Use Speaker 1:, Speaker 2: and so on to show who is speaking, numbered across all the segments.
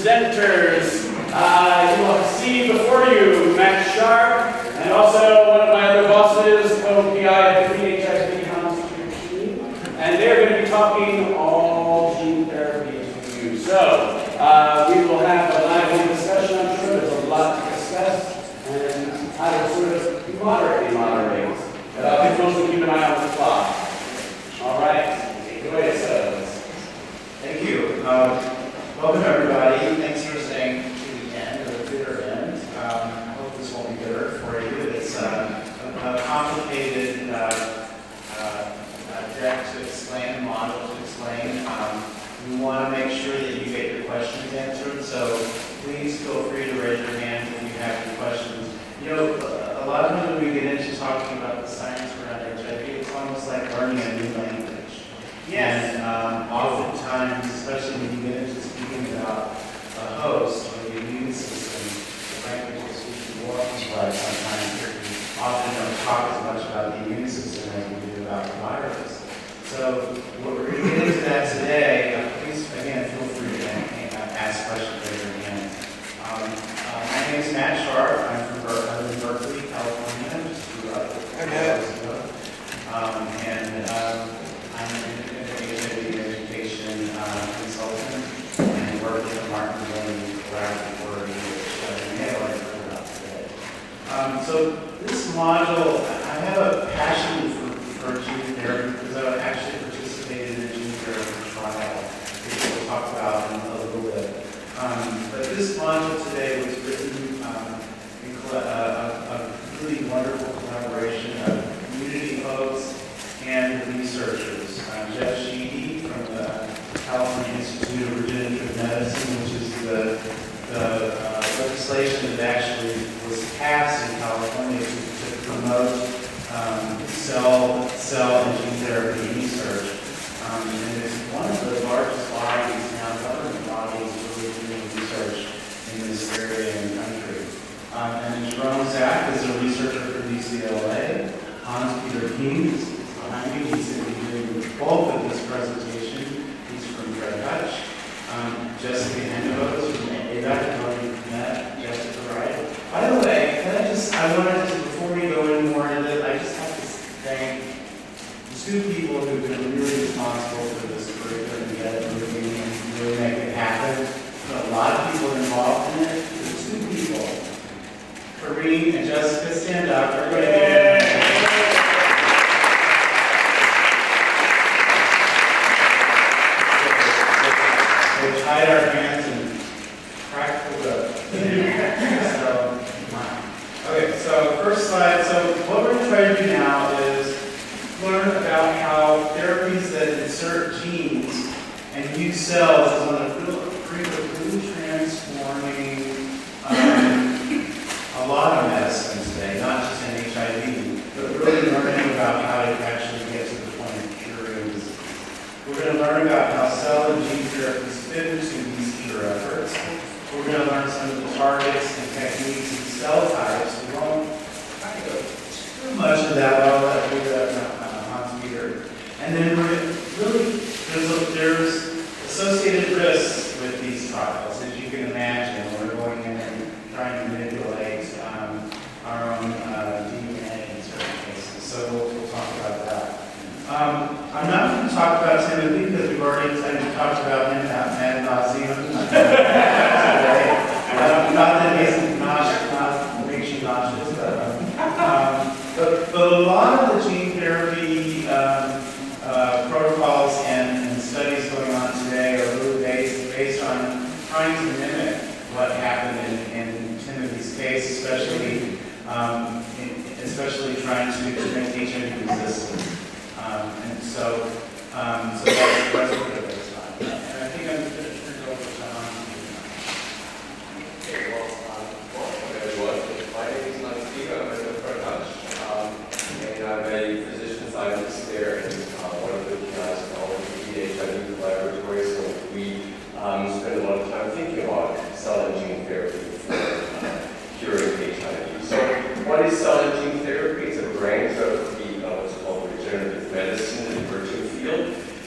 Speaker 1: presenters. You will see before you Matt Sharp and also one of my other bosses, co-PI of the Clean HIV Constitution. And they're going to be talking all gene therapies with you. So we will have a lively discussion, I'm sure. There's a lot to discuss. And I will sort of moderate. But mostly keep an eye on the clock. All right. Go ahead,
Speaker 2: Thank you. Welcome, everybody. Thanks for staying to the end, or the bitter end. I hope this won't be bitter for you. It's a complicated deck to explain, model to explain. We want to make sure that you get your questions answered, so please feel free to raise your hand if you have any questions. You know, a lot of times when we get into talking about the science around HIV, it's almost like learning a new language.
Speaker 1: Yes.
Speaker 2: And oftentimes, especially when you get into speaking about a host or the immune system, the language is speaking more complex sometimes. We often don't talk as much about the immune system as we do about the virus. So we're going to get into that today. Please, again, feel free to ask questions later again. My name is Matt Sharp. I'm from Berkeley, California. Just grew up I'm an education consultant and work in the Martin Laboratory, which you may have already heard about today. So this module, I have a passion for gene therapy because I actually participated in a gene therapy trial, which we'll talk about in a little bit. But this module today was written in a really wonderful collaboration of community folks and researchers. Jeff Sheedy from the California Institute of Regenerative Medicine, which is the legislation that actually was passed in California to promote cell and gene therapy research. And it's one of the largest bodies now, government bodies, really doing research in this area in the country. And then Jerome Zach is a researcher from UCLA. Hans-Peter King is behind me. He's going to be doing the bulk of this presentation. He's from Fred Hutch. Jessica Henderos from AVAC. I've already met Jessica, right? By the way, I wanted to, before we go any more into it, I just have to thank the two people who've been really responsible for this curriculum and get it moving and really make it happen. But a lot of people involved in it. There's two people. Kareem and Jessica, stand up. Everybody. They tied our hands and cracked the whip. Okay, so first slide. So what we're going to try to do now is learn about how therapies that insert genes and use cells is on a really transforming a lot of medicine today, not just in HIV, but really learning about how to actually get to the point of curing disease. We're going to learn about how cell and gene therapies fit into these cure efforts. We're going to learn some of the targets and techniques and cell types. We won't try to go too much of that. I'll let you Hans-Peter. And then there's associated risks with these trials, as you can imagine. We're going in and trying to manipulate our own DNA in certain cases. So we'll talk about that. I'm not going to talk about Timothy because we've already talked about him ad nauseum. Not that he's not makes you nauseous, but a lot of the gene therapy protocols and studies going on today are really based on trying to mimic what happened in Timothy's case, especially trying to make HIV resistant. And so that's what it is. And I think I'm going to turn it over to
Speaker 3: Okay, welcome everyone. My name is Hans-Peter. I'm at Fred Hutch, and I'm a physician scientist there in one of the PIs called the HIV Laboratory. So we spend a lot of time thinking about cell and gene therapy for curing HIV. So what is cell and gene therapy? It's a branch of the what's called regenerative medicine in the virtue field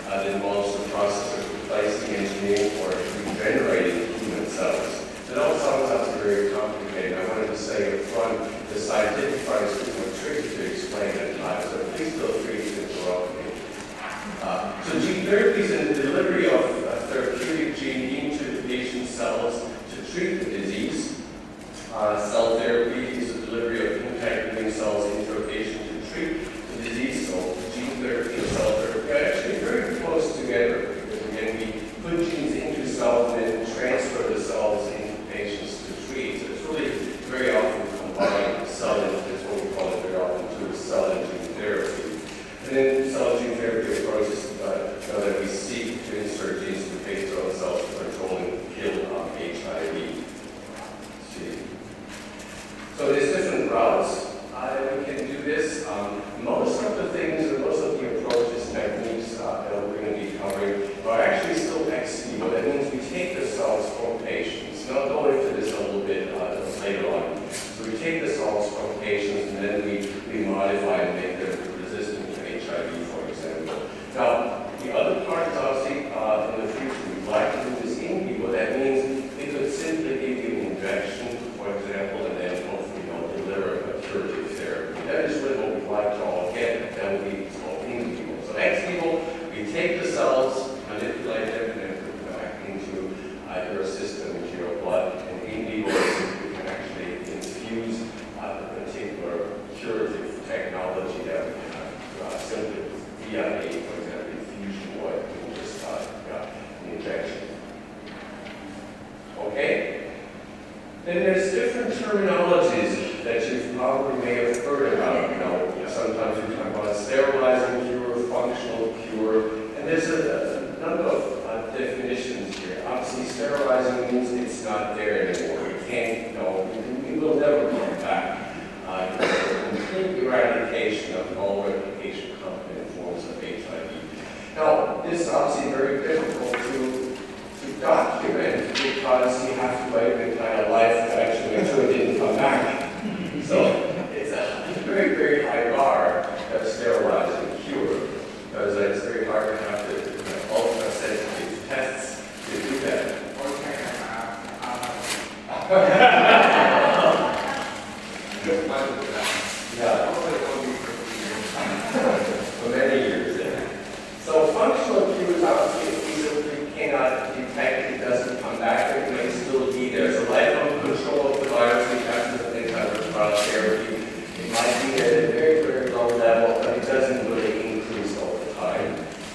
Speaker 3: that involves the the scientific part is pretty much tricky to explain at times, so please feel free to interrupt me. So gene therapy is the delivery of a therapeutic gene into the patient's cells to treat the disease. Cell therapy is the delivery of intact living cells into a patient to treat the disease. So gene therapy and cell therapy are actually very close together because again we put genes into cells and then transfer the cells into patients to treat. So it's really very often combined cell and that's what we call it very often too, cell and gene therapy. And then cell and gene therapy approaches that we seek to insert genes to patient cells to control and kill HIV. So there's different routes we can do this. Most of the things, or most of the approaches, techniques that we're going to be covering are actually still ex vivo. That means we take the cells from patients. And I'll go into this a little bit later on. So we take the cells from patients and then we modify and make them resistant to HIV, for example. Now, the other part is obviously in the future we'd like to do this in vivo. That means we could simply give you an injection, for example, and then hopefully deliver a curative therapy. That is really what we'd like to all get. That would be in vivo. So ex vivo, we take the cells, manipulate them, and then put them back into your system, into your blood. And in vivo, we can actually infuse the particular curative technology that we have simply via a, for example, infusion or just an injection. Okay? Then there's different terminologies that you probably may have heard about. Sometimes we talk about sterilizing cure, functional cure, and there's a number of definitions here. Obviously, sterilizing means it's not there anymore. We can't, we will never come back. It's a complete eradication of all replication competent forms of HIV. Now, this is obviously very difficult to document because you have to wait your entire life to actually make sure it didn't come back. So it's a very, very high bar to sterilize and cure because it's very hard to have to ultra-sensitive tests to do that. For many years, yeah. So functional cures obviously cannot detect, it doesn't come back, it may still be there. So lifelong control of the virus, which happens with antiretroviral therapy, it might be at a very, very low level, but it doesn't really increase over time.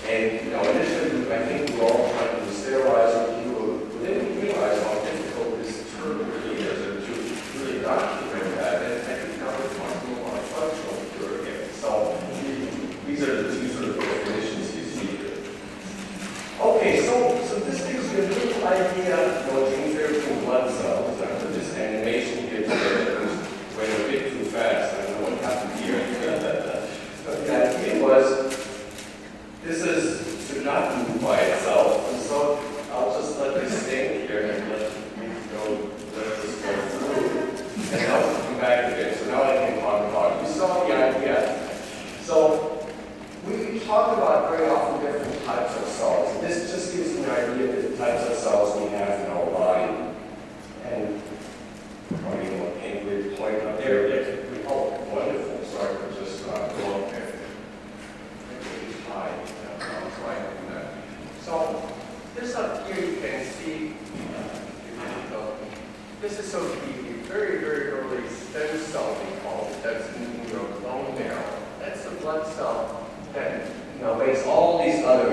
Speaker 3: And initially, I think we're all trying to sterilize and cure. We didn't realize how difficult this term really is, and to really document that. And I think now we're talking about functional cure again. So these are the two sort of definitions you see here. Okay, so this gives you a little idea of gene therapy in blood cells. After this animation here today, which went a bit too fast. I don't know what happened here. But the idea was, this should not move by itself. And so I'll just let this stay here and let this go through. And I'll come back again. So now I can talk about it. You saw the idea. So we talk about very often different types of cells. And this just gives you an idea of the types of cells we have in our body. And probably want to paint with point up there. Oh, wonderful. Sorry for just go up there. So this up here you can see, this is so the very, very early stem cell we call it. That's in your bone marrow. That's the blood cell that makes all these other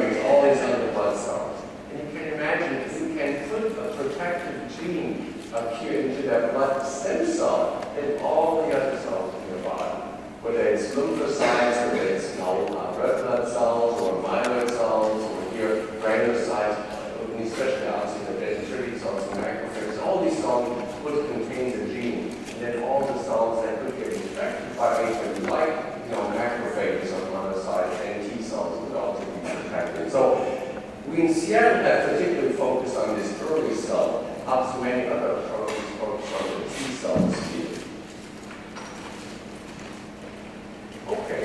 Speaker 3: blood cells. And you can imagine if you can put a protective gene up here into that blood stem cell, then all the other cells in your body, whether it's lymphocytes, whether it's red blood cells or myeloid cells, or here granulocytes, especially obviously the dendritic cells and macrophages, all these cells would contain the gene. And then all the cells that could get infected by HIV, like macrophages on one side and T cells would also be protected. So we in Seattle have particularly focused on this early cell. Obviously many other approaches focus on the T cells here. Okay.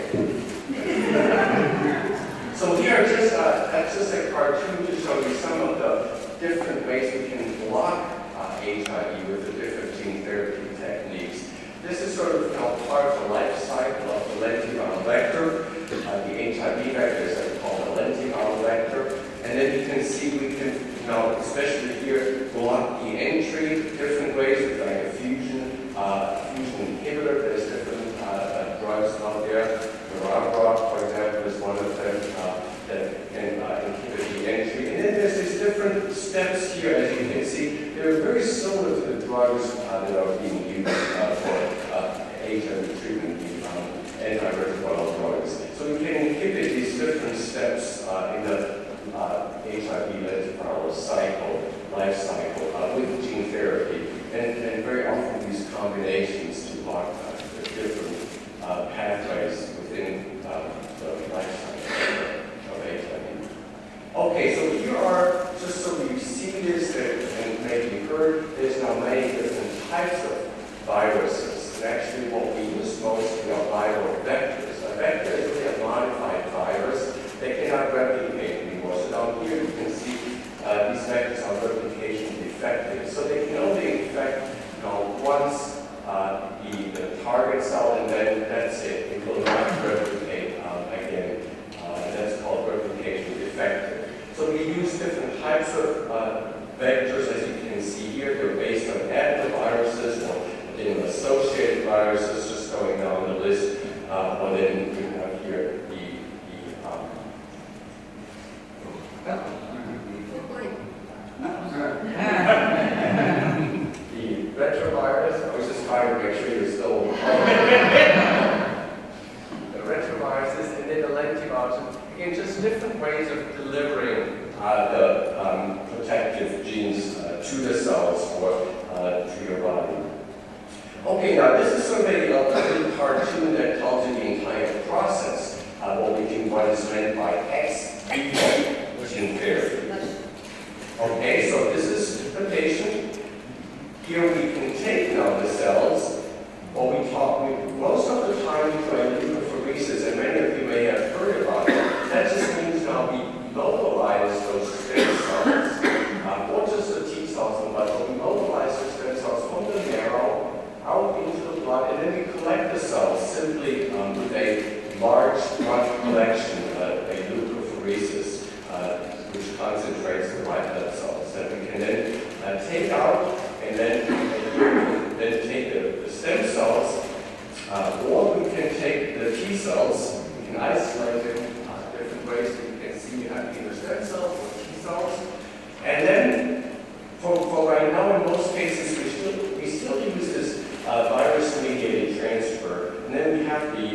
Speaker 3: block the entry different ways, like a fusion inhibitor. There's different drugs out there. CROI, for example, is one of them that can inhibit the entry. And then there's these different steps here, as you can see. They're very similar to the drugs that are being used for HIV treatment, antiretroviral drugs. So we can inhibit these different steps in the HIV lentiviral cycle, life cycle, with gene therapy. And very often these combinations to block the different pathways within the life cycle of HIV. Okay, so here are, just so you see this and maybe heard, there's now many different types of viruses. And actually what we use mostly are viral vectors. A vector is really a modified virus. They cannot replicate anymore. So down here you can see these vectors are replication defective. So they can only infect once the target cell, and then that's it. It will not replicate again. That's called replication defective. So we use different types of vectors, as you can see here. They're based on adenoviruses or associated viruses, just going down the list. But then we have here the retrovirus. I was just trying to make sure you're still the retroviruses, and then the lentivirus. Again, just different ways of delivering the protective genes to the cells or to your body. Okay, now this is sort of a little cartoon that tells you the entire process of what is meant by ex vivo gene therapy. Okay, so this is the patient. Here we can take now the cells. Most of the time we do leukapheresis, and many of you may have heard about it. That just means now we mobilize those stem cells, not just the T cells, but we mobilize those stem cells from the marrow out into the blood, and then we collect the cells simply with a large blood collection, a leukapheresis, which concentrates the white blood cells that we can then take out, and then take the stem cells, or we can take the T cells. We can isolate them different ways. You can see you have either stem cells or T cells, and then for right now, in most cases, we still use this virus-mediated transfer, and then we have the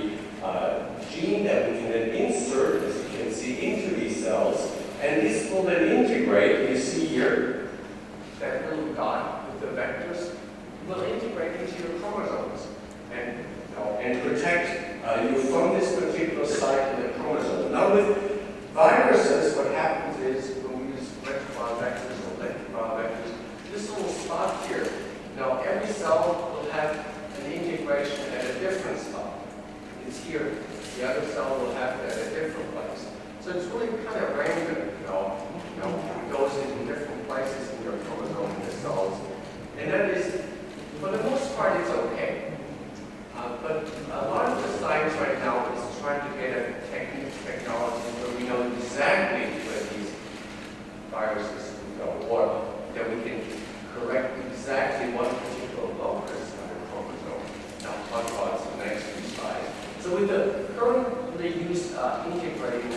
Speaker 3: gene that we can then insert, as you can see, into these cells, and this will then integrate. You see here that little dot with the vectors will integrate into your chromosomes and protect you from this particular site in the chromosome. Now, with viruses, what happens is when we use retroviral vectors or lentiviral vectors, this little spot here. Now, every cell will have an integration at a different spot. It's here. The other cell will have it at a different place. So it's really kind of random, it goes into different places in your chromosome in the cells. And that is, for the most part, it's okay. But a lot of the science right now is trying to get a technology where we know exactly where these viruses go, or that we can correct exactly what particular locus on the chromosome. Now, talk about the next few slides. So with the currently used integrating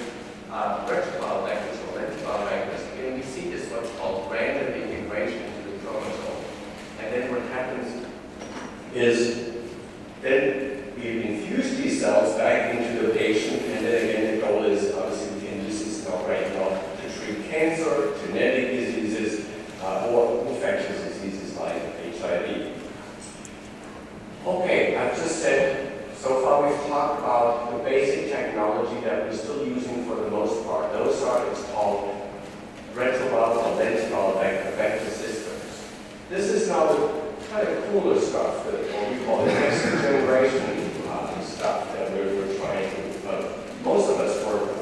Speaker 3: retroviral vectors or lentiviral vectors, again, we see this what's called random integration into the chromosome. And then what happens is then we infuse these cells back into the patient, and then again the goal is obviously we can use this right now to treat cancer, genetic diseases, or infectious diseases like HIV. Okay, I've just said, so far we've talked about the basic technology that we're still using for the most part. Those are, it's called retroviral or lentiviral vector systems. This is now the kind of cooler stuff, that what we call the next generation stuff that we're trying to, most of us work on.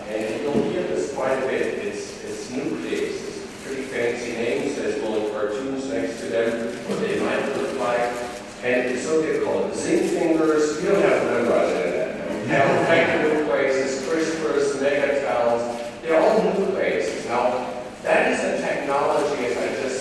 Speaker 3: And you'll hear this quite a bit. It's nuclease. It's pretty fancy names. There's little cartoons next to them, what they might look like. And so they're called zinc fingers. You don't have to memorize any of that. Vector nucleases, CRISPRs, megatals, they're all nucleases. Now, that is a technology, as I just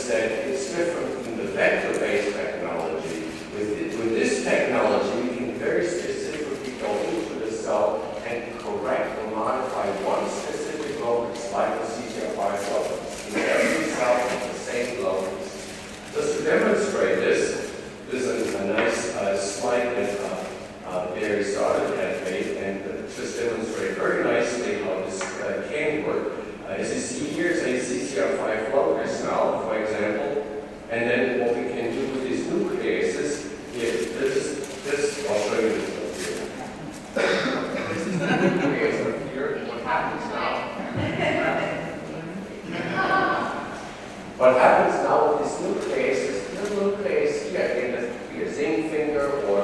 Speaker 3: What happens now with this nuclease is the nuclease here, again, this could be a zinc finger or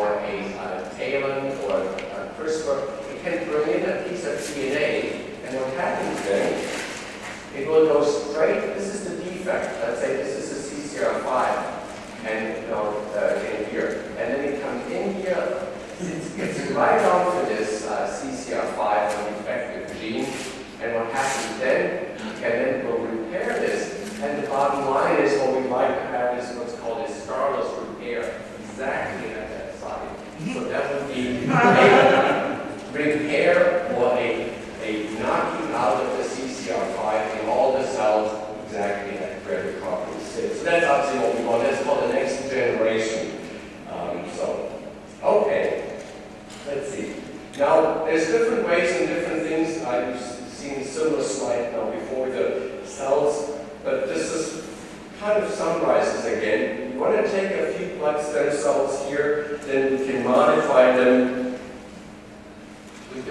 Speaker 3: a talon or a CRISPR. It can bring in a piece of DNA, and what happens then, it will go straight, this is the defect, let's say this is a CCR5, and in here, and then it comes in here, it gets right onto this CCR5 defective gene, and what happens then, and then it will repair this, and the bottom line is what we like to have is what's called a scarless repair, exactly at that site. So that would be a repair or a knocking out of the CCR5 in all the cells exactly at where the copy sits. So that's obviously what we want. That's called the next generation. Okay, let's see. Now, there's different ways and different things. I've seen a similar slide now before, the cells, but this is kind of summarizes again. You want to take a few blood stem cells here, then we can modify them with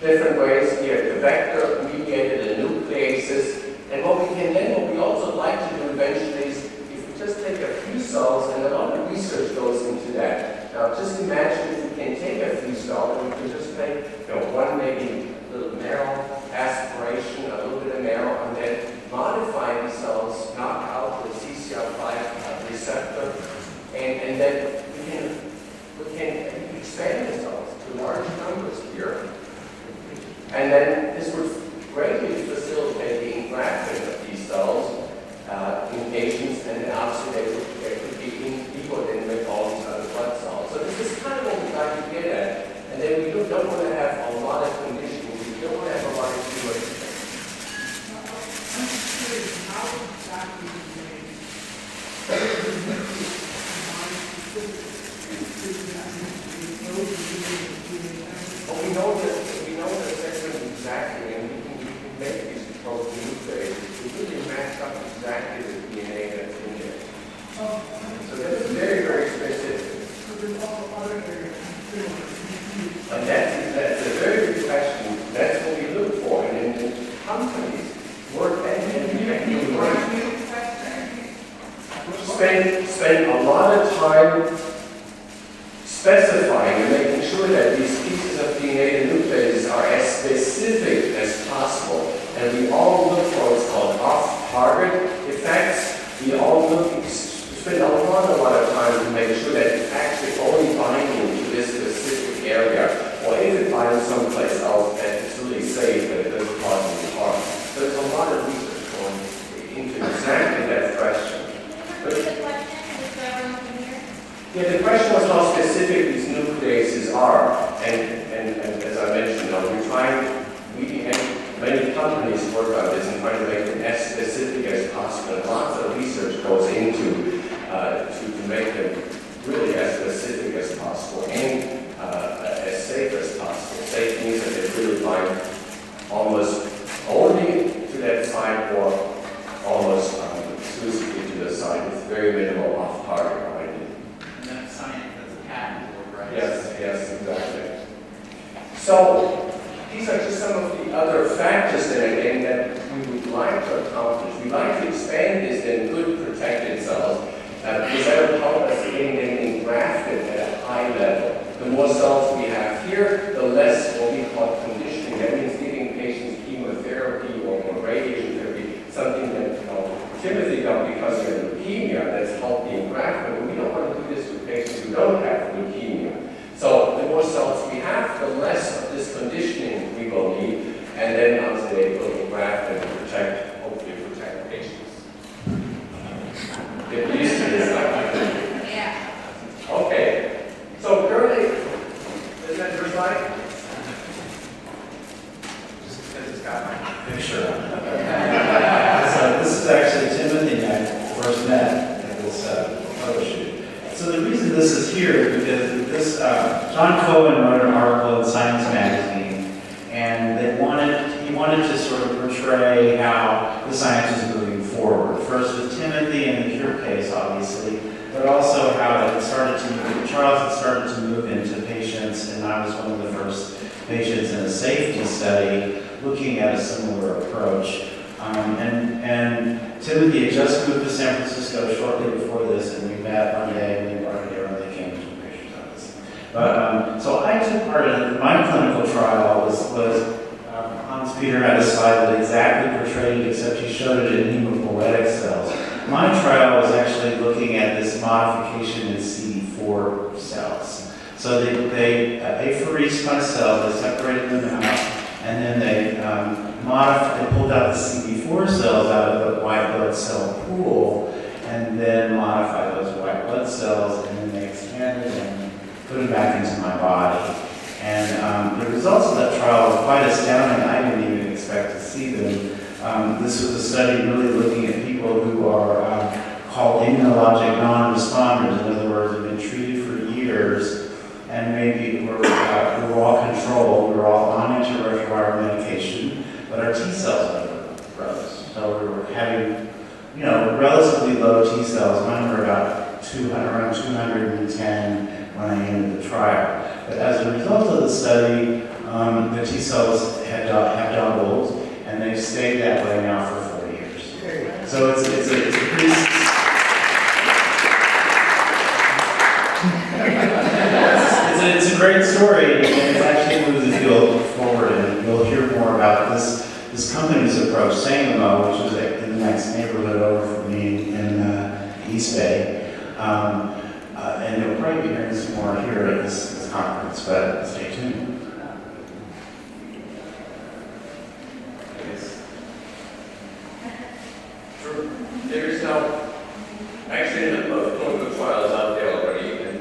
Speaker 3: different ways here. The vector mediated the nucleases, and what we also like to do eventually is if we just take a few cells, and a lot of research goes into that. Now just imagine if we can take a few cells and we can just make one maybe a little marrow aspiration, a little bit of marrow, and then modify these cells, knock out the CCR5 receptor, and then we can expand the cells to large numbers here. And then this would greatly facilitate the engraftment of these cells in patients, and then obviously they could be in vivo then with all these other blood cells. So this is kind of what we like to get at. And then we don't want to have a lot of conditioning. We don't want to have a lot of too
Speaker 4: I'm curious, how exactly
Speaker 3: But we know that segment exactly, and we can make these protein-nucleases. We really match up exactly the DNA that's in there. So that's very, very specific. And that's a very good question. That's what we look for. And then companies work and spend a lot of time specifying and making sure that these pieces of DNA and nucleases are as specific as possible. And we all look for what's called off-target effects. We all spend a lot of time to make sure that it's actually only binding to this specific area, or if it binds someplace else that it's really safe, that it doesn't cause any harm. So there's a lot of research going into exactly that question. But, yeah, the question was how specific these nucleases are, and as I mentioned, many companies work on this and try to make them as specific as possible. And lots of research goes into to make them really as specific as possible and as safe as possible. Safe means that they really bind almost only to that site or almost exclusively to the site with very minimal off-target binding.
Speaker 2: And that's science that's patentable, right?
Speaker 3: Yes, exactly. So these are just some of the other factors then again that we would like to accomplish. We like to expand this in good protected cells because that will help us getting them engrafted at a high level. The more cells we have here, the less what we call conditioning. That means giving patients chemotherapy or radiation therapy, something that Timothy got because of leukemia that's helped the engraftment. But we don't want to do this with patients who don't have leukemia. So the more cells we have, the less of this conditioning we will need, and then obviously they will engraft and hopefully protect patients. Get used to this.
Speaker 4: Yeah.
Speaker 3: Okay. So currently, is that your slide?
Speaker 2: Just because it's got my picture on it. So this is actually Timothy and I first met at this photo shoot. So the reason this is here is because this John Cohen wrote an article in Science magazine, and he wanted to sort of portray how the science is moving forward. First with Timothy and the cure case, obviously, but also how it started to move. Charles had started to move into patients, and I was one of the first patients in a safety study looking at a similar approach. He had just moved to San Francisco shortly before this, and we met one day, and we parted there, and they came to pictures of us. But, so I took part in my clinical trial was Hans Peter had a slide that exactly portrayed it, except he showed it in hematopoietic cells. My trial was actually looking at this modification in CD4 cells. So they apheresed my cell, they separated them out, and then they pulled out the CD4 cells out of the white blood cell pool, and then modified those white blood cells, and then they expanded and put them back into my body. And the results of that trial were quite astounding. I didn't even expect to see them. This was a study really looking at people who are called immunologic non-responders. In other words, have been treated for years, and maybe we were all controlled. We were all on antiretroviral medication, but our T cells never rose. So we were having, relatively low T cells. Mine were around 210 when I ended the trial. But as a result of the study, the T cells have doubled, and they've stayed that way now for 4 years. So it's a pretty... it's a great story, and it's actually moved the field forward, and you'll hear more about this company's approach, Sangamo, which is in the next neighborhood over from me in East Bay. And you'll probably be hearing some more here at this conference, but stay tuned.
Speaker 3: There's now actually a number of clinical trials out there already, and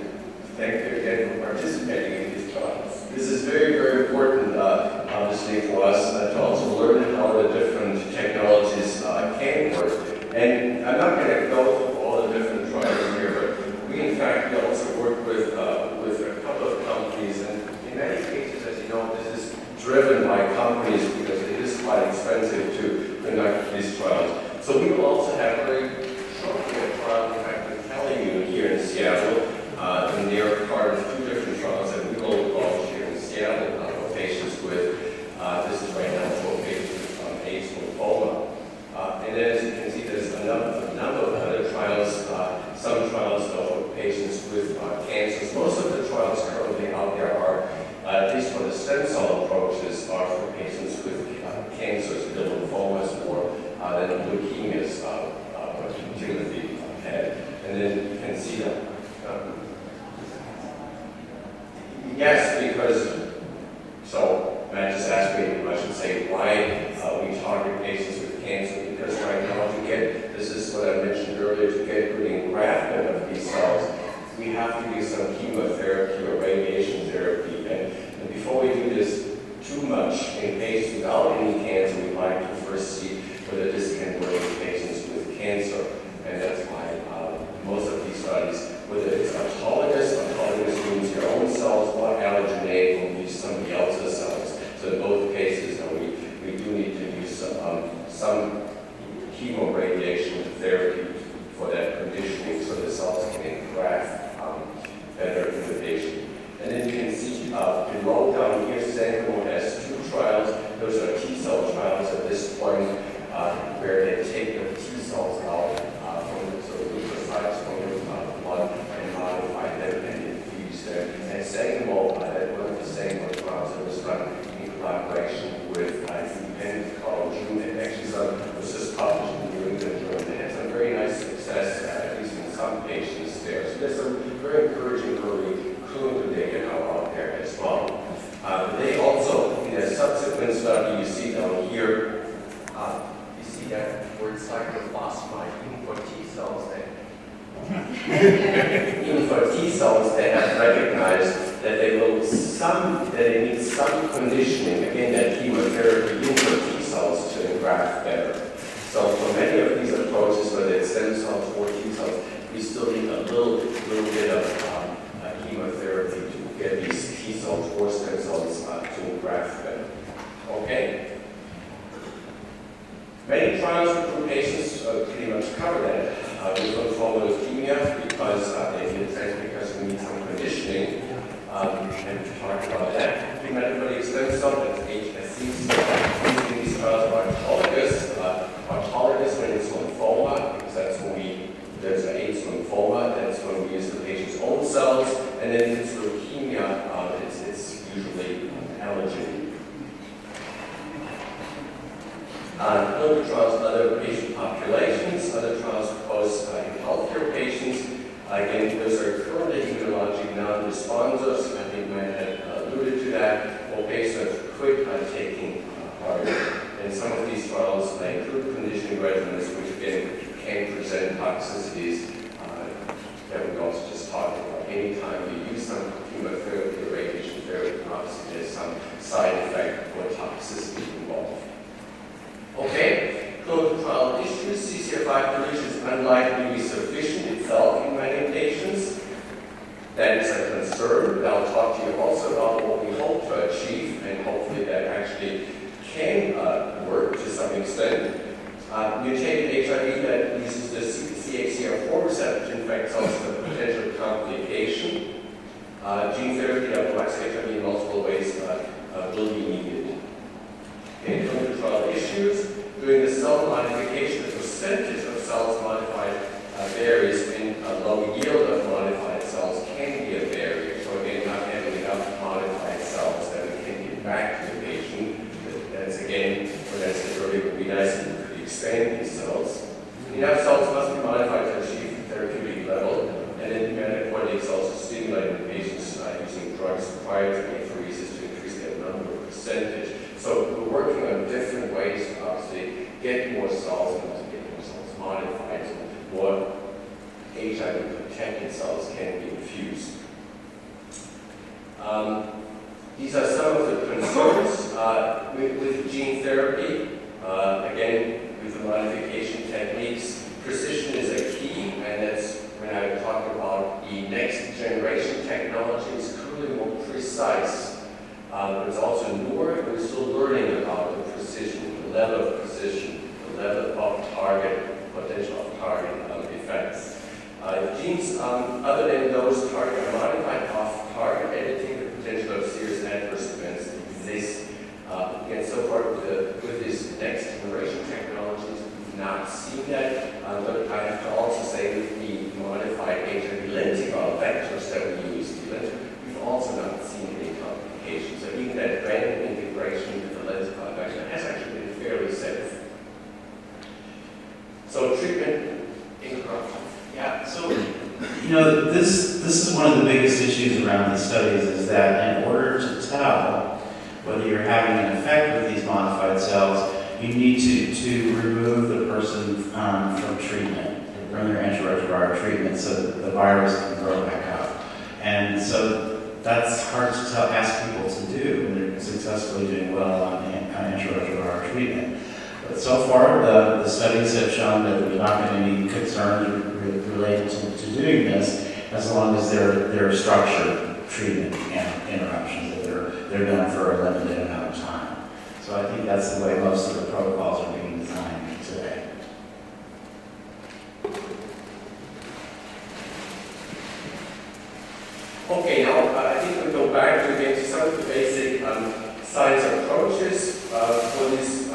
Speaker 3: thank you again for participating in these trials. This is very, very important, obviously, for us to also learn how the different technologies can work. And I'm not going to go through all the different trials here, but we in fact also work with a couple of companies, and in many cases, as you know, this is driven by companies because it is quite expensive to conduct these trials. So we will also have very shortly a trial, in fact, I'm telling you, here in Seattle, and they are part of 2 different trials that we will launch here in Seattle for patients with, this is right now for patients with AIDS lymphoma. And then as you can see, there's a number of other trials, some trials for patients with cancers. Most of the trials currently out there are, at least for the stem cell approaches, are for patients with cancers, the lymphomas, or then leukemias, what Timothy had. And then you can see that. Yes, because, so Matt just asked me, I should say, why we target patients with cancer, because right now to get, this is what I mentioned earlier, to get good engraftment of these cells, we have to do some chemotherapy or radiation therapy. And before we do this too much in patients without any cancer, we like to first see whether this can work in patients with cancer. And that's why most of these studies, whether it's autologous means your own cells, or allogeneic will use somebody else's cells. So in both cases, we do need to use some chemoradiation therapy for that conditioning so the cells can engraft better in the patient. And then you can see below down here, Sangamo has 2 trials. Those are T cell trials at this point, where they take the T cells out from the leukocytes from the blood and modify them and infuse them. And Sangamo, one of the Sangamo trials that was run in collaboration with independent Carl June, and actually was just published in the New England Journal. They had some very nice success, at least in some patients there. So there's some very encouraging early clinical data now out there as well. They also, in a subsequent study, you see down here, you see that word cyclophosphamide, even for T cells, they have recognized that they need some conditioning, again, that chemotherapy, even for T cells to engraft better. So for many of these approaches, whether it's stem cells or T cells, we still need a little bit of chemotherapy to get these T cells or stem cells to engraft better. Okay? Many trials recruit patients pretty much cover that. With lymphoma leukemia, because they need because we need some conditioning, and to talk about that. Hematopoietic stem cell, that's HSC. These trials are autologous when it's lymphoma, clinical trials, other patient populations, other trials proposed in healthcare patients. Again, those are currently immunologic non-responders. I think Matt had alluded to that, or patients that quit taking part. And some of these trials include conditioning regimens, which again can present toxicities that we also just talked about. Anytime you use some chemotherapy or radiation therapy, obviously there's some side effect or toxicity involved. Okay, clinical trial issues. CCR5 deletion is unlikely to be sufficient itself in many patients. That is a concern. I'll talk to you also about what we hope to achieve, and hopefully that actually can work to some extent. Mutated HIV that uses the CXCR4 receptor to infect cells is a potential complication. Gene therapy that blocks HIV in multiple ways will be needed. In clinical trial issues, during the cell modification, the percentage of cells modified varies, and a low yield of modified cells can be a barrier. So again, not having enough modified cells that we can get back to the patient. That's again, what I said earlier, would be nice if we could expand these cells. Enough cells must be modified to achieve therapeutic level, and then hematopoietic cells to stimulate the patients using drugs prior to apheresis to increase that number of percentage. So we're working on different ways to obviously get more cells and to get more cells modified so more HIV-protected cells can be infused. These are some of the concerns with gene therapy. Again, with the modification techniques, precision is a key, and that's when I talk about the next generation technology is clearly more precise. There's also newer, we're still learning about the precision, the level of precision, the level of target, potential of target effects. Genes, other than those target modified off target editing, the potential of serious adverse events exists. And so far with this next generation technologies, we've not seen that. But I have to also say with the modified HIV lentiviral vectors that we use, we've also not seen any complications. So even that random integration with the lentiviral vector has actually been fairly safe. So treatment interruption.
Speaker 2: Yeah, so, this is one of the biggest issues around these studies is that in order to tell whether you're having an effect with these modified cells, you need to remove the person from treatment, from their antiretroviral treatment so that the virus can grow back up. And so that's hard to ask people to do when they're successfully doing well on antiretroviral treatment. But so far, the studies have shown that there's not been any concerns related to doing this, as long as they're structured treatment interruptions, that they're done for a limited amount of time. So I think that's the way most of the protocols are being designed today.
Speaker 3: Okay, now I think we go back to again to some of the basic science approaches for these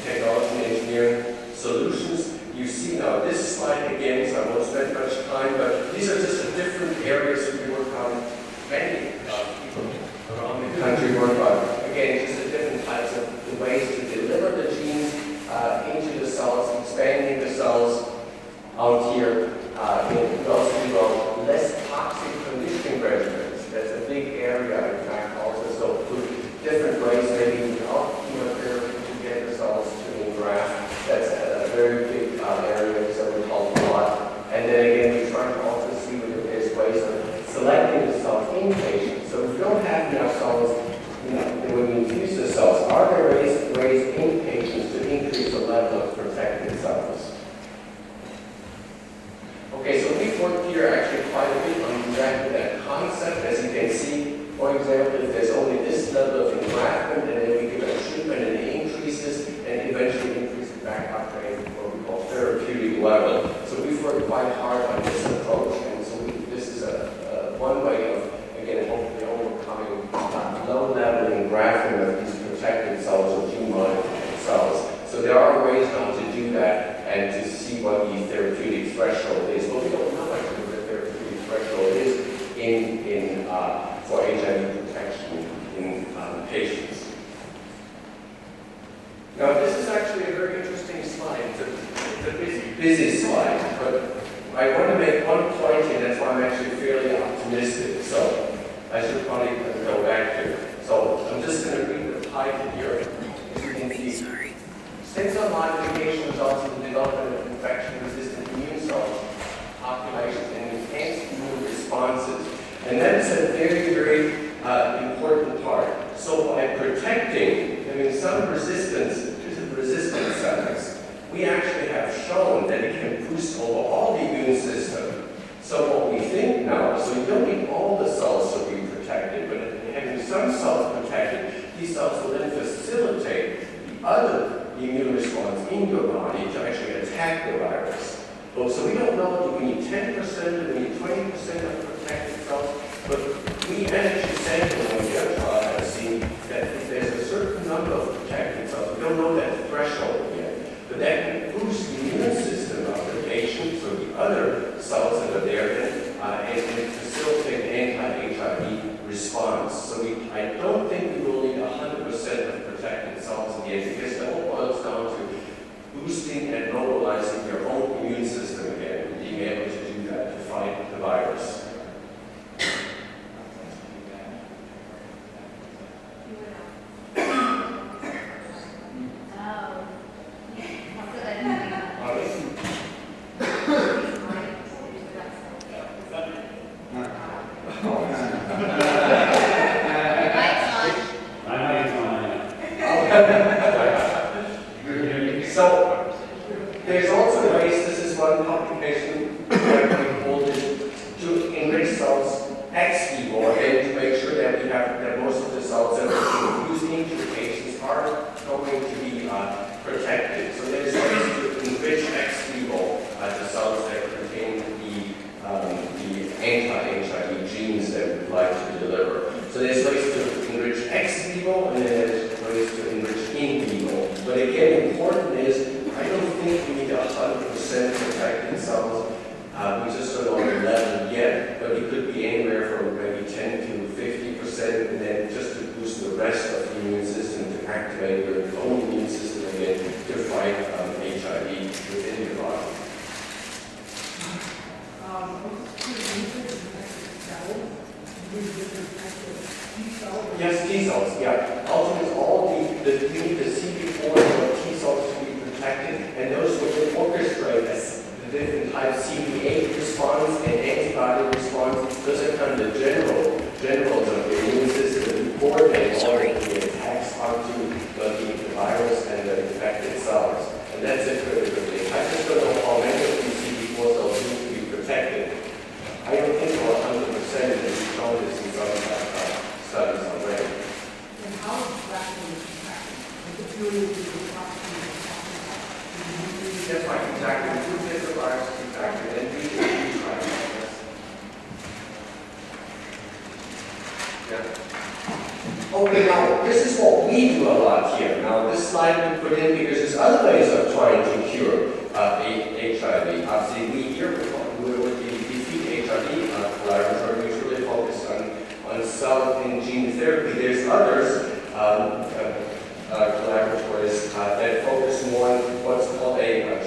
Speaker 3: technology and engineering solutions. You see now this slide again, so I won't spend much time, but these are just the different areas we work on. Many people around the country work on. Again, just the different types of the ways to deliver the genes into the cells, expanding the cells out here. We also do less toxic conditioning regimens. That's a big area, in fact, also. So with different ways, maybe without chemotherapy to get the cells to engraft. That's a very big area, so we call it a lot. And then again, we try to also see whether there's ways of selecting the cells in patients. So if we don't have enough cells, when we infuse the cells, are there ways in patients to increase the level of protected cells? Okay, so we've worked here actually quite a bit on exactly that concept. As you can see, for example, if there's only this level of engraftment, and then we give a treatment and it increases, and eventually increases back up to what we call therapeutic level. So we've worked quite hard on this approach, and so this is one way of, again, hopefully overcoming low-level engraftment of these protected cells or gene-modified cells. So there are ways now to do that and to see what the therapeutic threshold is. But we don't know what the therapeutic threshold is for HIV protection in patients. Now, this is actually a very interesting busy slide, but I want to make one point here, that's why I'm actually fairly optimistic. So I should probably go back here. So I'm just going to read the title here. As you can see, stem cell modification results in the development of infection-resistant immune cells, populations, and enhanced immune responses. And that is a very, very important part. So by protecting, some resistance cells, we actually have shown that it can boost overall the immune system. So what we think now, so you don't need all the cells to be protected, but having some cells protected, these cells will then facilitate the other immune response in your body to actually attack the virus. Well, so we don't know, do we need 10%, do we need 20% of protected cells? But we actually said in the other trial have seen that if there's a certain number of protected cells, we don't know that threshold yet, but that can boost the immune system of the patient, so the other cells that are there, and facilitate anti-HIV response. So I don't think we will need 100% of protected cells in the end, because it all boils down to boosting and mobilizing your own immune system again, and being able to do that to fight the virus. So there's also ways, this is one publication that we called it, to enrich cells ex vivo, and to make sure that we have that most of the cells that we're using into the patients are going to be protected. So there's ways to enrich ex vivo the cells that contain the anti-HIV genes that we'd like to deliver. So there's ways to enrich ex vivo, and then there's ways to enrich in vivo. But again, important is, I don't think we need 100% protected cells. We just don't know the level yet, but it could be anywhere from maybe 10 to 50%, and then just to boost the rest of the immune system, to activate your own immune system again to fight HIV within your body. Yes, T cells, yeah. Ultimately, all you need the CD4 or T cells to be protected, and those will orchestrate the different types, CD8 response and antibody response. Those are kind of the generals of the immune system who coordinate all of the attacks onto the virus and the infected cells. And that's a critical thing. I just don't know how many of these CD4 cells need to be protected. I don't think we're 100%, and we've shown this in some studies already.
Speaker 4: And how exactly is practice?
Speaker 3: That's right, exactly. Who gets the virus, exactly. And we try to. Yeah. Okay, now, this is what we do a lot here. Now, this slide we put in because there's other ways of trying to cure HIV. Obviously, we here with the Defeat HIV collaboratory, we really focus on cell and gene therapy. There's others, collaboratories that focus more on what's called a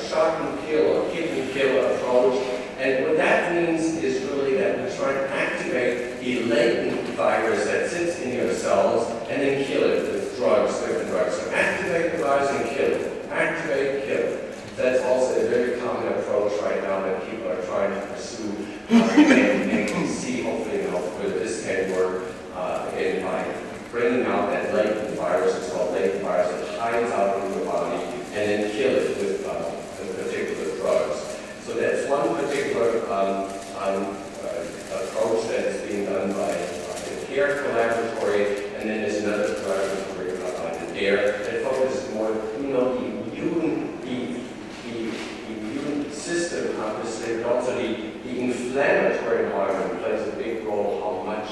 Speaker 3: shot and kill or kick and kill approach. And what that means is really that we try to activate the latent virus that sits in your cells and then kill it with drugs, different drugs. So activate the virus and kill it. Activate, kill it. That's also a very common approach right now that people are trying to pursue and see hopefully whether this can work again by bringing out that latent virus. It's called latent virus that hides out in your body and then kill it with particular drugs. So that's one particular approach that is being done by the CARE collaboratory, and then there's another collaboratory the DARE that focuses more, the immune system, obviously, but also the inflammatory environment plays a big role how much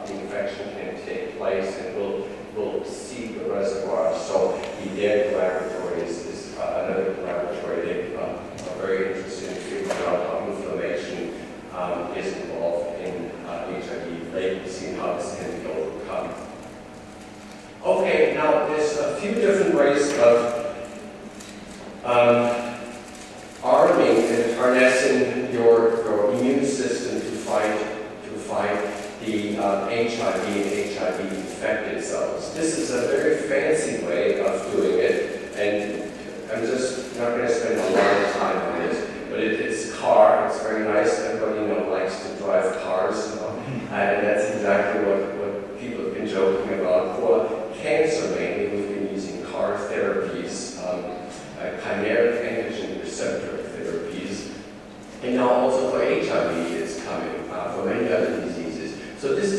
Speaker 3: the infection can take place, and we'll see the reservoir. So the DARE collaboratory is another collaboratory that are very interested in figuring out how inflammation is involved in HIV latency and how this can be overcome. Okay, now there's a few different ways of RNA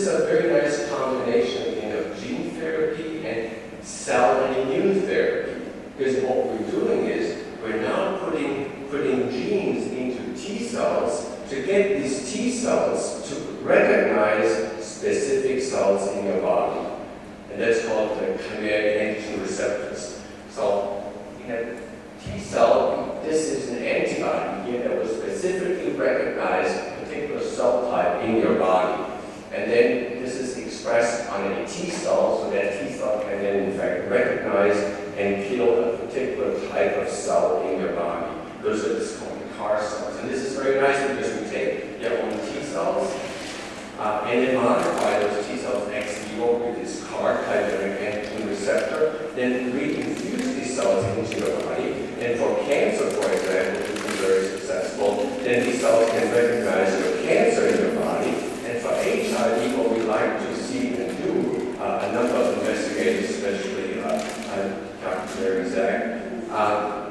Speaker 3: is a very nice combination again of gene therapy and cell and immune therapy. Because what we're doing is we're now putting genes into T cells to get these T cells to recognize specific cells in your body. And that's called the chimeric antigen receptors. So in a T cell, this is an antibody here that will specifically recognize a particular cell type in your body. And then this is expressed on a T cell, so that T cell can then in fact recognize and kill a particular type of cell in your body. Those are just called the CAR cells. And this is very nice because we take your own T cells and then modify those T cells ex vivo with this CAR chimeric antigen receptor, then reinfuse these cells into your body. And for cancer, for example, which is very successful, then these cells can recognize your cancer in your body. And for HIV, what we like to see and do, a number of investigators, especially Dr. Larry Zach,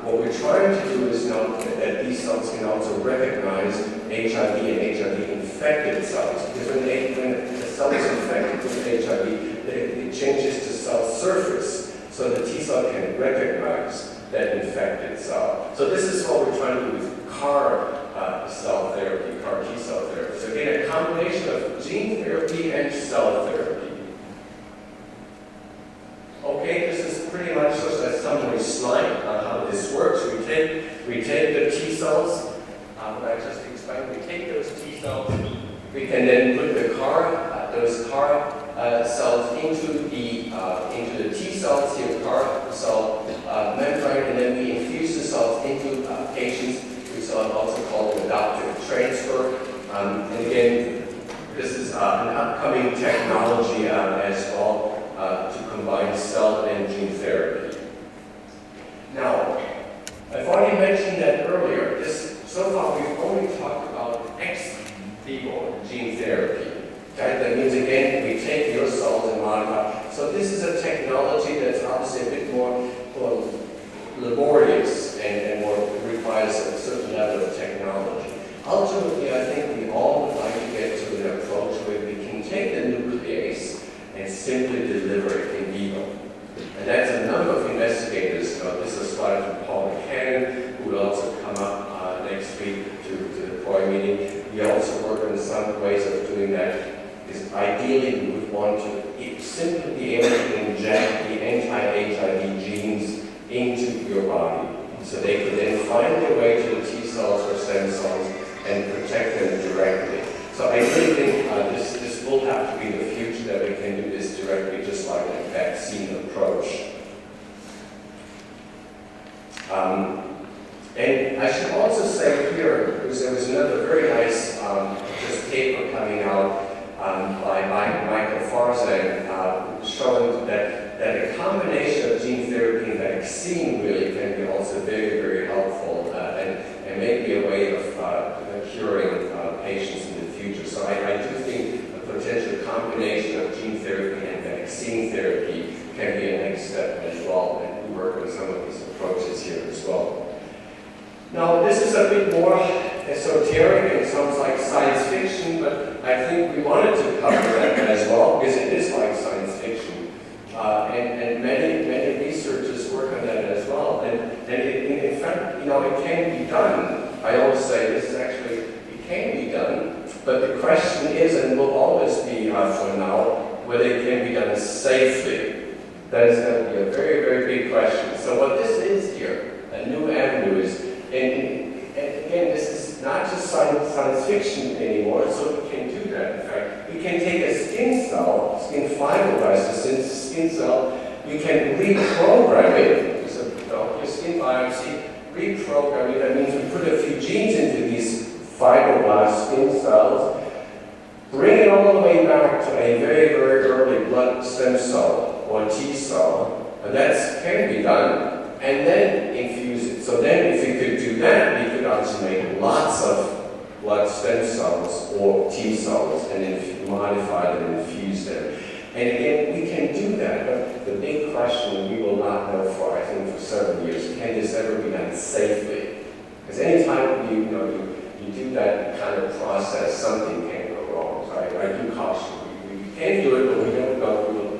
Speaker 3: what we're trying to do is note that these cells can also recognize HIV and HIV-infected cells. Because when the cell is infected with HIV, it changes to cell surface, so the T cell can recognize that infected cell. So this is what we're trying to do with CAR cell therapy, CAR T cell therapy. So again, a combination of gene therapy and cell therapy. Okay, this is pretty much just a summary slide on how this works. We take the T cells, what I just explained, we take those T cells, we can then put the those CAR cells into the T cells, here CAR cell membrane, and then we infuse the cells into patients. We saw also called adoptive transfer. And again, this is an upcoming technology as well to combine cell and gene therapy. Now, I've already mentioned that earlier. So far we've only talked about ex vivo gene therapy. Okay? That means again we take your cells and modify. So this is a technology that's obviously a bit more laborious and more requires a certain level of technology. Ultimately, I think we all would like to get to an approach where we can take the nuclease and simply deliver it in vivo. And that's a number of investigators. This is a slide from Paul Buchanan, who will also come up next week to the CROI meeting. We also work on some ways of doing that. Is ideally we would want to simply be able to inject the anti-HIV genes into your body, so they could then find their way to the T cells or stem cells and protect them directly. So I really think this will have to be the future, that we can do this directly, just like a vaccine approach. And I should also say here, because there was another very nice just paper coming out by Michael Farzan showing that a combination of gene therapy and vaccine really can be also very, very helpful and may be a way of curing patients in the future. So I do think a potential combination of gene therapy and vaccine therapy can be a next step as well, and we work on some of these approaches here as well. Now, this is a bit more esoteric and sounds like science fiction, but I think we wanted to cover that as well, because it is like science fiction. And many researchers work on that as well. And in fact, it can be done. I always say this is actually, it can be done, but the question is, and will always be for now, whether it can be done safely. That is going to be a very, very big question. So what this is here, a new avenue is, and again, this is not just science fiction anymore, so we can do that. In fact, we can take a skin cell, skin fibroblast, a skin cell, we can reprogram it. So, your skin biopsy, reprogram it. That means we put a few genes into these fibroblast skin cells, bring it all the way back to a very, very early blood stem cell or T cell, and that can be done. And then infuse it. So then if we could do that, we could also make lots of blood stem cells or T cells and then modify them and infuse them. And again, we can do that, but the big question we will not know for, I think, for several years, can this ever be done safely? Because anytime you do that kind of process, something can go wrong. So I do caution, we can do it, but we don't know.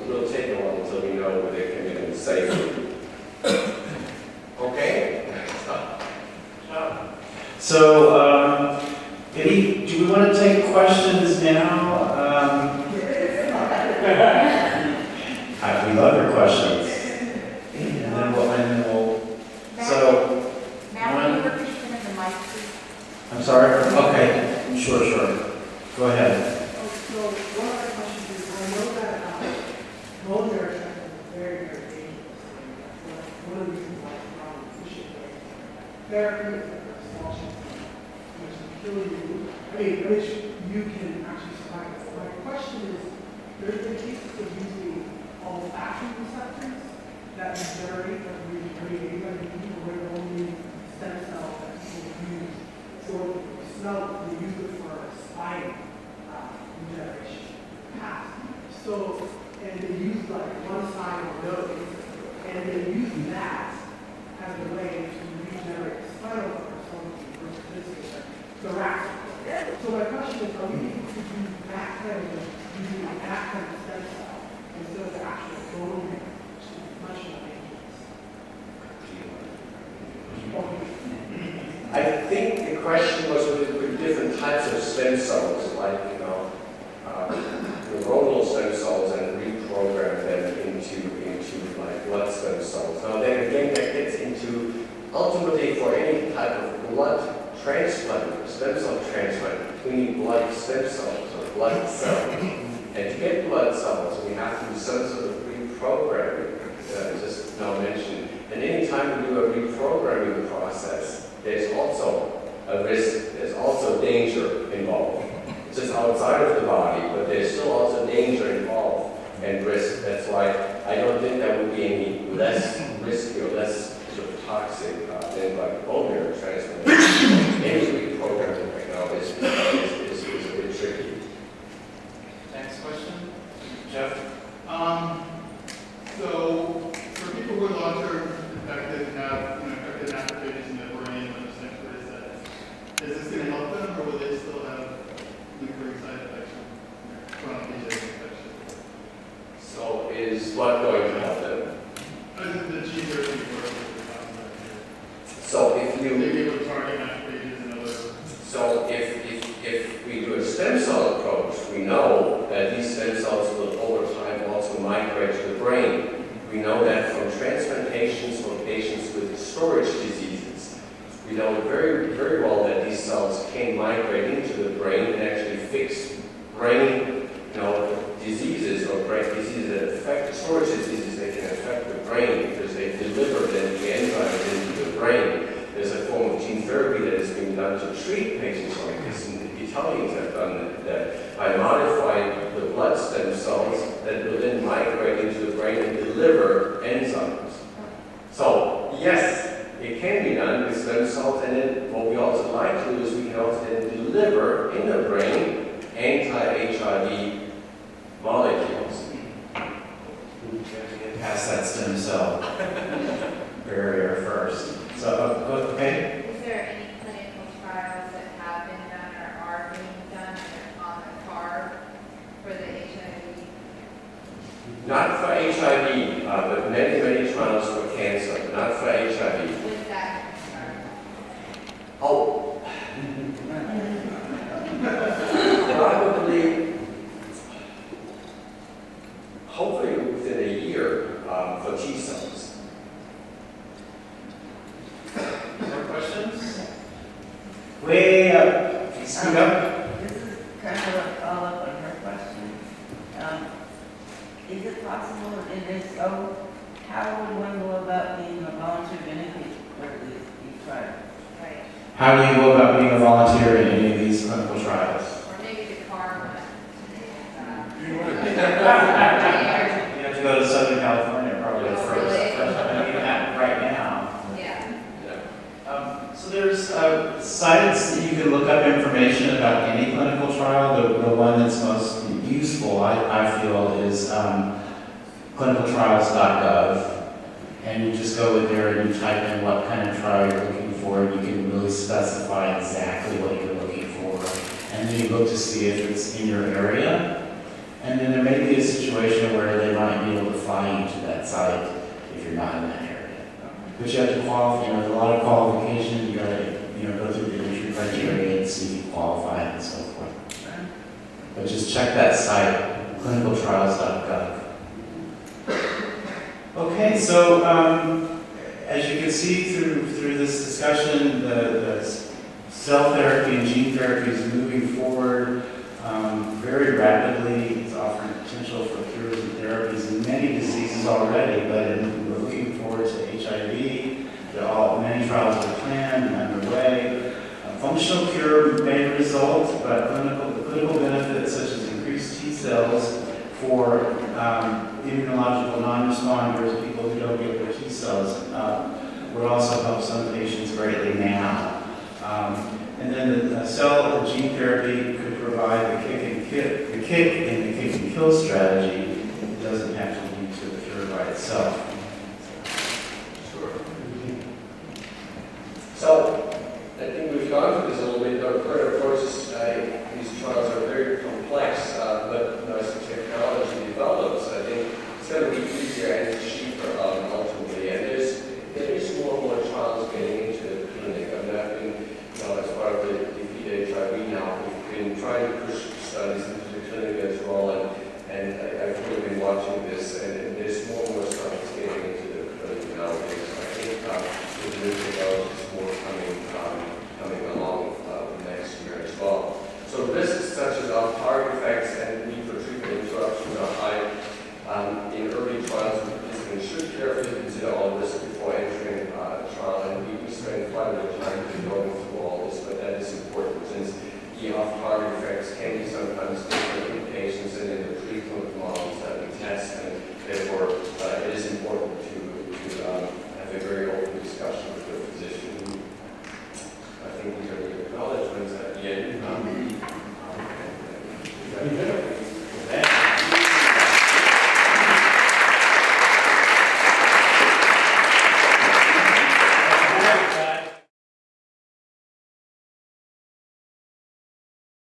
Speaker 3: We'll take a while until we know whether they can be safely. Okay?
Speaker 2: So, Eddie, do we want to take questions now? We love your questions. And then we'll so,
Speaker 4: Matt, can you repeat in the mic, please?
Speaker 2: I'm sorry? Okay, sure. Go ahead.
Speaker 4: Oh, so one of my questions is, I know that bone marrow transplant is very, very dangerous. One of the reasons why it's not efficient therapy is that there's small chances which can kill you. Which you can actually survive. So my question is, there's been cases of using olfactory receptors that regenerate, that regenerate people where they only stem cells that people use. So the smell, they use it for spine regeneration. So, and they use like one side of the nose, and they use that as a way to regenerate the spinal cord, so versus this is thoracic. So my question is, are we able to do that kind of, using that kind of stem cell instead of the actual bone marrow, which is much more dangerous?
Speaker 3: I think the question was with different types of stem cells, like, neuronal stem cells, and reprogram them into like blood stem cells. Now then again, that gets into, ultimately for any type of blood transplant, stem cell transplant, we need blood stem cells or blood cells. And to get blood cells, we have to do some sort of reprogramming, just now mentioned. And any time we do a reprogramming process, there's also a risk, there's also danger involved. It's just outside of the body, but there's still also danger involved and risk. That's why I don't think that would be any less risky or less sort of toxic than like bone marrow transplant. Any reprogramming right now is a bit tricky.
Speaker 5: Next question, Jeff. So for people who are long-term infected and have infected applications in their brain when the center is that, is this going to help them, or will they still have lingering side effects from chronic HIV infection?
Speaker 3: So is what going to help them?
Speaker 5: The gene therapy work that we're talking about here.
Speaker 3: So if
Speaker 5: They
Speaker 3: you
Speaker 5: be able to target macrophages and other.
Speaker 3: So if we do a stem cell approach, we know that these stem cells will over time also migrate to the brain. We know that from transplantations for patients with storage diseases. We know very, very well that these cells can migrate into the brain and actually fix brain, diseases or brain diseases that affect storage diseases. They can affect the brain because they deliver then the enzymes into the brain. There's a form of gene therapy that has been done to treat patients like this, and the Italians have done that by modifying the blood stem cells that will then migrate into the brain and deliver enzymes. So, yes, it can be done with stem cells, and then what we also like to do is we can also then deliver in the brain anti-HIV molecules.
Speaker 2: Get past that stem cell barrier first. So, okay.
Speaker 6: Is there any clinical trials that have been done or are being done on the card for the HIV?
Speaker 3: Not for HIV, but many, many trials for cancer, not for HIV.
Speaker 6: With that concern?
Speaker 3: Oh. Probably, hopefully within a year for T cells.
Speaker 5: More questions?
Speaker 2: Way up. Speak up.
Speaker 7: This is kind of a follow-up on her question. Is it possible, and if so, how would one go about being a volunteer benefit for these trials?
Speaker 6: Right.
Speaker 2: How do you go about being a volunteer in any of these clinical trials?
Speaker 6: Or maybe the card one.
Speaker 2: You have to go to Southern California probably
Speaker 6: Oh,
Speaker 2: first.
Speaker 6: really?
Speaker 2: I mean, right now.
Speaker 6: Yeah.
Speaker 2: So there's sites that you can look up information about any clinical trial. The one that's most useful, I feel, is clinicaltrials.gov. And you just go in there and you type in what kind of trial you're looking for, and you can really specify exactly what you're looking for. And then you look to see if it's in your area. And then there may be a situation where they might be able to fly you to that site if you're not in that area. But you have to qualify, you know, there's a lot of qualifications, you gotta, you know, go through the entry criteria and see if you qualify and so forth. But just check that site, clinicaltrials.gov. Okay, so as you can see through this discussion, the cell therapy and gene therapy is moving forward very rapidly. It's offering potential for cures and therapies in many diseases already, but we're looking forward to HIV. Many trials are planned and underway. Functional cure may result, but clinical benefits such as increased T cells for immunological non-responders, people who don't get their T cells, would also help some patients greatly now. And then the cell and gene therapy could provide the kick and kill strategy. It doesn't have to lead to a cure by itself.
Speaker 3: Sure. So, I think we've gone through this a little bit. Of course, these trials are very complex, but as the technology develops, I think it's going to be easier and cheaper ultimately. And there is more and more trials getting into the clinic. I mean, I've been, as part of the Defeat HIV now, we've been trying to push studies into the clinic as well, and I've really been watching this, and there's more and more studies getting into the clinic nowadays. So I think with new technologies, more coming along next year as well. So risks such as off-target effects and need for treatment interruptions are high. In early trials, participants should carefully consider all risks before entering a trial, and we spend quite a bit of time going through all this, but that is important since the off-target effects can be sometimes different in patients and in the preclinical models that we test, and therefore it is important to have a very open discussion with the physician. I think these are the acknowledgements at the end.
Speaker 1: Very good.